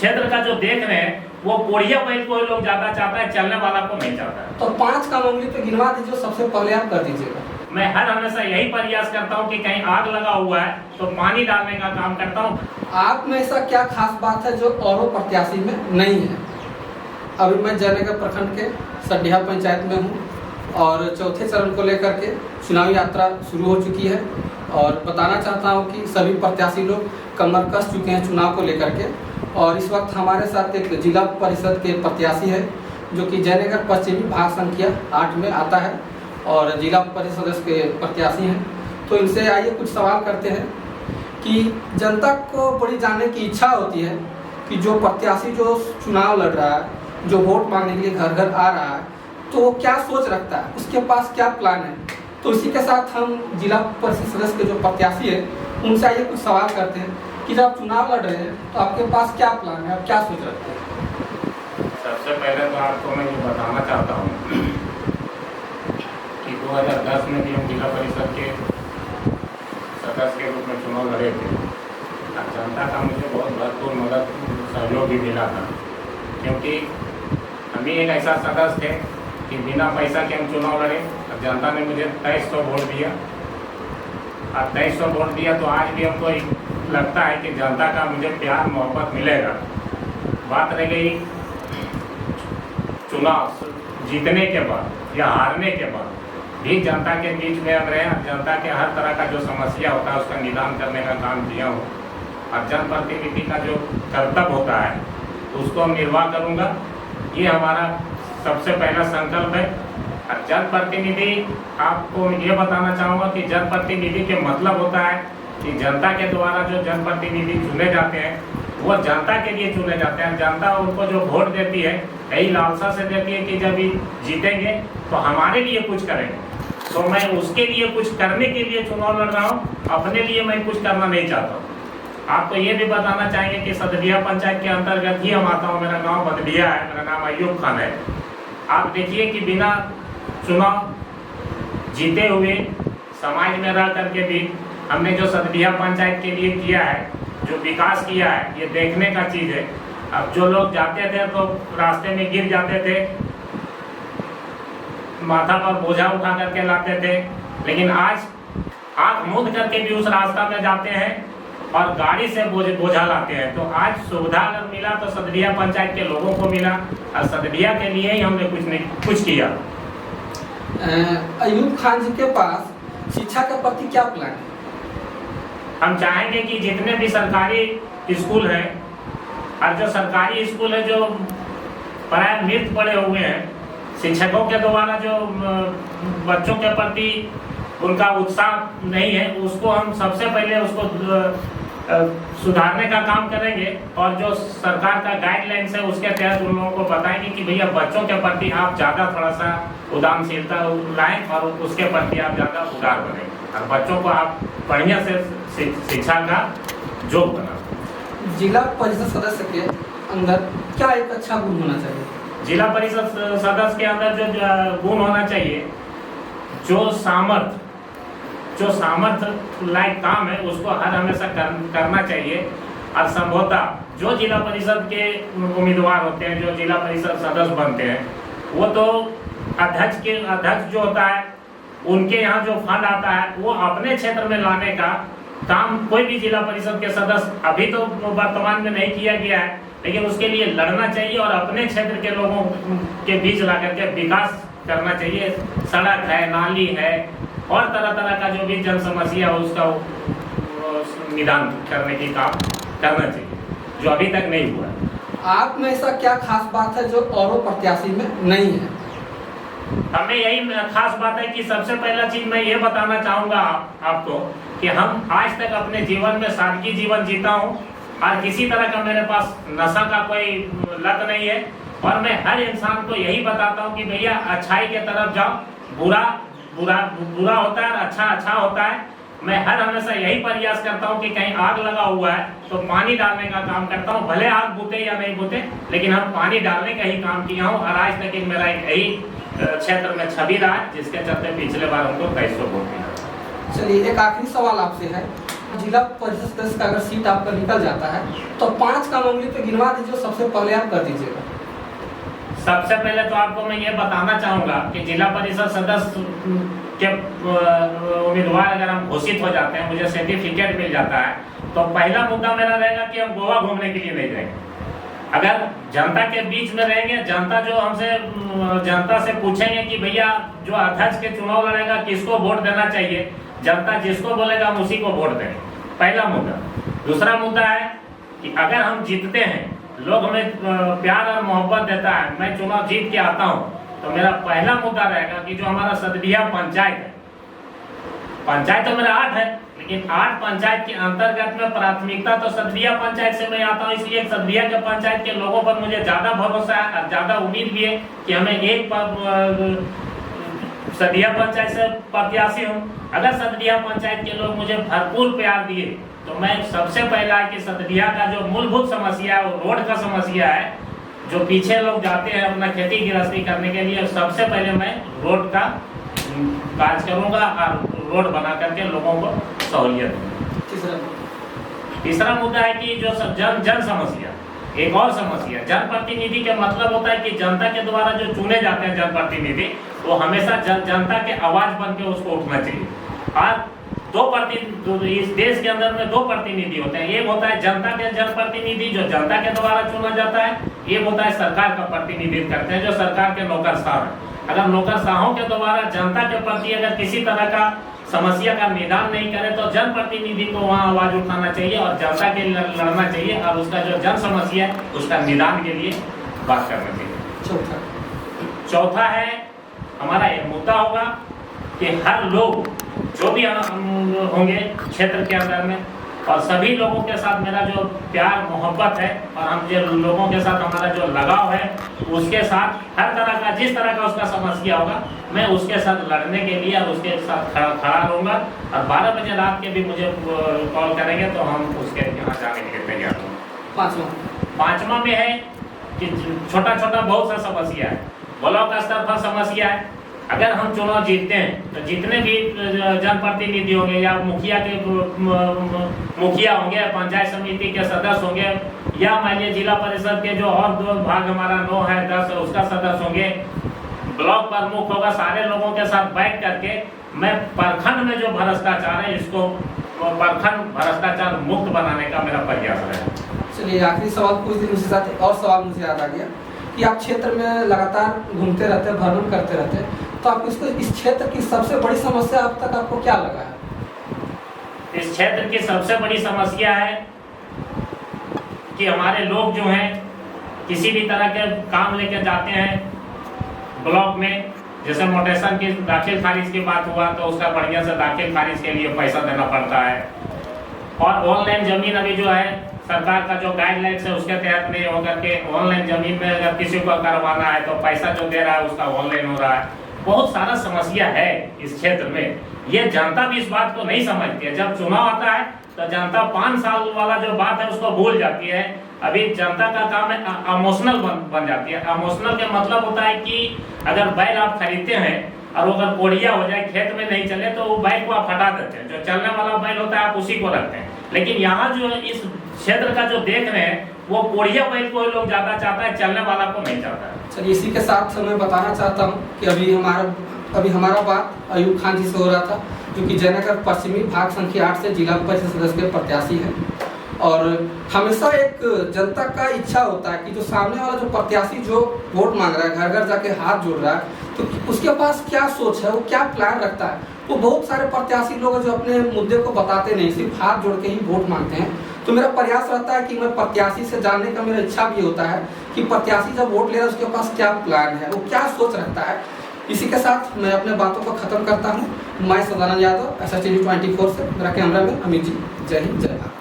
क्षेत्र का जो देख रहे हैं वो कोढ़िया बैल को लोग ज्यादा चाहता है, चलने वाला को नहीं चाहता है। तो 5 काम उंगली पे गिनवा दीजिए, सबसे पहले आप कर दीजिएगा। मैं हर हमेशा यही प्रयास करता हूँ कि कहीं आग लगा हुआ है तो पानी डालने का काम करता हूँ। आप में ऐसा क्या खास बात है जो औरों प्रत्याशी में नहीं है? अभी मैं जयनगर प्रखंड के सड्ढिया पंचायत में हूँ और चौथे चरण को लेकर के चुनावी यात्रा शुरू हो चुकी है और बताना चाहता हूँ कि सभी प्रत्याशी लोग कमर कस चुके हैं चुनाव को लेकर के। और इस वक्त हमारे साथ एक जिला परिषद के प्रत्याशी है जो कि जयनगर पश्चिमी भाग संख्या 8 में आता है और जिला परिषद सदस्य के प्रत्याशी हैं। तो इनसे आइए कुछ सवाल करते हैं कि जनता को बड़ी जानने की इच्छा होती है कि जो प्रत्याशी जो चुनाव लड़ रहा है, जो वोट मांगने के लिए घर घर आ रहा है, तो वो क्या सोच रखता है, उसके पास क्या प्लान है। तो इसी के साथ हम जिला परिषद सदस्य के जो प्रत्याशी है उनसे आइए कुछ सवाल करते हैं कि जब आप चुनाव लड़ रहे हैं तो आपके पास क्या प्लान है, आप क्या सोच रखते हैं? सबसे पहले तो आपको मैं ये बताना चाहता हूँ कि 2010 में भी हम जिला परिषद के सदस्य के रूप में चुनाव लड़े थे और जनता का मुझे बहुत भरपूर मदद सहयोग भी मिला था, क्योंकि हम ही एक ऐसा सदस्य थे कि बिना पैसा के हम चुनाव लड़े और जनता ने मुझे 2300 वोट दिया। और 2300 वोट दिया तो आज भी हमको लगता है कि जनता का मुझे प्यार मोहब्बत मिलेगा। बात रह गई चुनाव जीतने के बाद या हारने के बाद भी जनता के बीच में हम रहे, जनता के हर तरह का जो समस्या होता है उसका निदान करने का काम किया हूँ और जनप्रतिनिधि का जो कर्तव्य होता है उसको हम निर्वाह करूँगा। ये हमारा सबसे पहला संकल्प है। और जनप्रतिनिधि, आपको ये बताना चाहूँगा कि जनप्रतिनिधि के मतलब होता है कि जनता के द्वारा जो जनप्रतिनिधि चुने जाते हैं वो जनता के लिए चुने जाते हैं। जनता उनको जो वोट देती है यही लालसा से देती है कि जब ये जीतेंगे तो हमारे लिए कुछ करेंगे। तो मैं उसके लिए कुछ करने के लिए चुनाव लड़ रहा हूँ, अपने लिए मैं कुछ करना नहीं चाहता हूँ। आपको ये भी बताना चाहेंगे कि सदडिया पंचायत के अंतर्गत ही हम आता हूँ। मेरा गांव बदडिया है, मेरा नाम अयूब खान है। आप देखिए कि बिना चुनाव जीते हुए समाज में रह करके भी हमने जो सदडिया पंचायत के लिए किया है, जो विकास किया है, ये देखने का चीज़ है। अब जो लोग जाते थे तो रास्ते में गिर जाते थे, माथा पर बोझा उठा करके लाते थे, लेकिन आज आँख मूंद करके भी उस रास्ता में जाते हैं और गाड़ी से बोझा लाते हैं। तो आज सुविधा अगर मिला तो सदडिया पंचायत के लोगों को मिला और सदडिया के लिए ही हमने कुछ किया। अयूब खान जी के पास शिक्षा के प्रति क्या प्लान है? हम चाहेंगे कि जितने भी सरकारी स्कूल हैं और जो सरकारी स्कूल है जो प्राय मृत पड़े हुए हैं, शिक्षकों के द्वारा जो बच्चों के प्रति उनका उत्साह नहीं है, उसको हम सबसे पहले उसको सुधारने का काम करेंगे। और जो सरकार का गाइडलाइंस है उसके तहत उन लोगों को बताएंगे कि भैया बच्चों के प्रति आप ज़्यादा थोड़ा सा उदासीनता लाएं और उसके प्रति आप ज़्यादा उदार बनें और बच्चों को आप बढ़िया से शिक्षा का जोग बना। जिला परिषद सदस्य के अंदर क्या एक अच्छा गुण होना चाहिए? जिला परिषद सदस्य के अंदर जो गुण होना चाहिए, जो सामर्थ्य लायक काम है उसको हर हमेशा करना चाहिए। और संभवतः जो जिला परिषद के उम्मीदवार होते हैं, जो जिला परिषद सदस्य बनते हैं, वो तो अध्यक्ष जो होता है उनके यहाँ जो फंड आता है वो अपने क्षेत्र में लाने का काम कोई भी जिला परिषद के सदस्य अभी तो वर्तमान में नहीं किया गया है, लेकिन उसके लिए लड़ना चाहिए और अपने क्षेत्र के लोगों के बीच ला करके विकास करना चाहिए। सड़क है, नाली है और तरह तरह का जो भी जन समस्या है उसका निदान करने की काम करना चाहिए, जो अभी तक नहीं हुआ है। आप में ऐसा क्या खास बात है जो औरों प्रत्याशी में नहीं है? हमें यही खास बात है कि सबसे पहला चीज मैं ये बताना चाहूँगा आपको कि हम आज तक अपने जीवन में सादगी जीवन जीता हूँ और किसी तरह का मेरे पास नशा का कोई लत नहीं है। और मैं हर इंसान को यही बताता हूँ कि भैया अच्छाई के तरफ जाओ, बुरा होता है और अच्छा होता है। मैं हर हमेशा यही प्रयास करता हूँ कि कहीं आग लगा हुआ है तो पानी डालने का काम करता हूँ, भले आग बुते या नहीं बुते, लेकिन हम पानी डालने का ही काम किया हूँ। और आज तक मेरा एक यही क्षेत्र में छवि रहा है जिसके चलते पिछले बार हमको 2300 वोट मिला। चलिए एक आखिरी सवाल आपसे है जिला परिषद सदस्य का अगर सीट आपका निकल जाता है तो 5 काम उंगली पे गिनवा दीजिए, सबसे पहले आप कर दीजिएगा। सबसे पहले तो आपको मैं ये बताना चाहूंगा कि जिला परिषद सदस्य के उम्मीदवार अगर हम घोषित हो जाते हैं, मुझे सर्टिफिकेट मिल जाता है, तो पहला मुद्दा मेरा रहेगा कि हम गोवा घूमने के लिए नहीं जाएंगे। अगर जनता के बीच में रहेंगे, जनता जो हमसे जनता से पूछेंगे कि भैया जो अध्यक्ष के चुनाव लड़ेगा किसको वोट देना चाहिए, जनता जिसको बोलेगा हम उसी को वोट देंगे, पहला मुद्दा। दूसरा मुद्दा है कि अगर हम जीतते हैं, लोग हमें प्यार और मोहब्बत देता है, मैं चुनाव जीत के आता हूं, तो मेरा पहला मुद्दा रहेगा कि जो हमारा सदबिया पंचायत है, पंचायत तो मेरा 8 है, लेकिन 8 पंचायत के अंतर्गत में प्राथमिकता तो सदबिया पंचायत से मैं आता हूं, इसलिए सदबिया के पंचायत के लोगों पर मुझे ज्यादा भरोसा है और ज्यादा उम्मीद भी है कि हमें एक सदबिया पंचायत से प्रत्याशी हूं। अगर सदबिया पंचायत के लोग मुझे भरपूर प्यार दिए तो मैं सबसे पहला है कि सदबिया का जो मूलभूत समस्या है, वो रोड का समस्या है, जो पीछे लोग जाते हैं अपना खेती गृहस्थी करने के लिए, सबसे पहले मैं रोड का कार्य करूंगा और रोड बना करके लोगों को सहूलियत दूंगा। तीसरा मुद्दा है कि जो जन समस्या, एक और समस्या, जनप्रतिनिधि के मतलब होता है कि जनता के द्वारा जो चुने जाते हैं जनप्रतिनिधि, वो हमेशा जनता के आवाज बन के उसको उठना चाहिए। और इस देश के अंदर में 2 प्रतिनिधि होते हैं, एक होता है जनता के जनप्रतिनिधि जो जनता के द्वारा चुना जाता है, एक होता है सरकार का प्रतिनिधित्व करते हैं जो सरकार के नौकरशाह हैं। अगर नौकरशाहों के द्वारा जनता के प्रति अगर किसी तरह का समस्या का निदान नहीं करे तो जनप्रतिनिधि को वहाँ आवाज उठाना चाहिए और जनता के लिए लड़ना चाहिए और उसका जो जन समस्या है उसका निदान के लिए बात करना चाहिए। चौथा है हमारा ये मुद्दा होगा कि हर लोग जो भी होंगे क्षेत्र के अंदर में, और सभी लोगों के साथ मेरा जो प्यार मोहब्बत है और हम जो लोगों के साथ हमारा जो लगाव है, उसके साथ हर तरह का जिस तरह का उसका समस्या होगा मैं उसके साथ लड़ने के लिए और उसके साथ खड़ा रहूँगा। और 12 बजे रात के भी मुझे कॉल करेंगे तो हम उसके यहाँ जाने के लिए तैयार होंगे। पाँचवा में है कि छोटा छोटा बहुत सा समस्या है, ब्लॉक स्तर पर समस्या है। अगर हम चुनाव जीतते हैं तो जितने भी जनप्रतिनिधि होंगे या मुखिया होंगे, पंचायत समिति के सदस्य होंगे, या मान लीजिए जिला परिषद के जो और 2 भाग हमारा 9 है 10 है उसका सदस्य होंगे, ब्लॉक प्रमुख होगा, सारे लोगों के साथ बैठ करके मैं प्रखंड में जो भ्रष्टाचार है इसको प्रखंड भ्रष्टाचार मुक्त बनाने का मेरा प्रयास है। चलिए आखिरी सवाल पूछ दिन उसके साथ एक और सवाल मुझे याद आ गया कि आप क्षेत्र में लगातार घूमते रहते हैं, भ्रमण करते रहते हैं, तो आप इस क्षेत्र की सबसे बड़ी समस्या अब तक आपको क्या लगा है? इस क्षेत्र की सबसे बड़ी समस्या है कि हमारे लोग जो हैं किसी भी तरह के काम लेकर जाते हैं ब्लॉक में, जैसे मोटेशन की दाखिल खारिज की बात हुआ तो उसका बढ़िया से दाखिल खारिज के लिए पैसा देना पड़ता है, और ऑनलाइन जमीन अभी जो है सरकार का जो गाइडलाइंस है उसके तहत नहीं होकर के ऑनलाइन जमीन में अगर किसी को करवाना है तो पैसा जो दे रहा है उसका ऑनलाइन हो रहा है। बहुत सारा समस्या है इस क्षेत्र में, ये जनता भी इस बात को नहीं समझती है। जब चुनाव आता है तो जनता 5 साल वाला जो बात है उसको भूल जाती है। अभी जनता का काम है इमोशनल बन जाती है। इमोशनल के मतलब होता है कि अगर बैल आप खरीदते हैं और अगर कोढ़िया हो जाए, खेत में नहीं चले, तो वो बैल को आप हटा देते हैं, जो चलने वाला बैल होता है आप उसी को रखते हैं। लेकिन यहाँ जो इस क्षेत्र का जो देख रहे हैं वो कोढ़िया बैल को लोग ज्यादा चाहता है, चलने वाला को नहीं चाहता है। चलिए इसी के साथ मैं बताना चाहता हूँ कि अभी हमारा बात अयूब खान जी से हो रहा था, जो कि जयनगर पश्चिमी भाग संख्या 8 से जिला परिषद सदस्य के प्रत्याशी हैं। और हमेशा एक जनता का इच्छा होता है कि जो सामने वाला जो प्रत्याशी जो वोट मांग रहा है, घर घर जाके हाथ जोड़ रहा है, तो उसके पास क्या सोच है, वो क्या प्लान रखता है। वो बहुत सारे प्रत्याशी लोग जो अपने मुद्दे को बताते नहीं, सिर्फ हाथ जोड़ के ही वोट मांगते हैं। तो मेरा प्रयास रहता है कि मैं प्रत्याशी से जानने का मेरा इच्छा भी होता है कि प्रत्याशी जब वोट ले रहा है उसके पास क्या प्लान है, वो क्या सोच रखता है। इसी के साथ मैं अपने बातों को खत्म करता हूँ। मैं सदानंद यादव, SSTV 24 से, मेरा कैमरा मैन अमित जी। जय हिंद, जय भारत।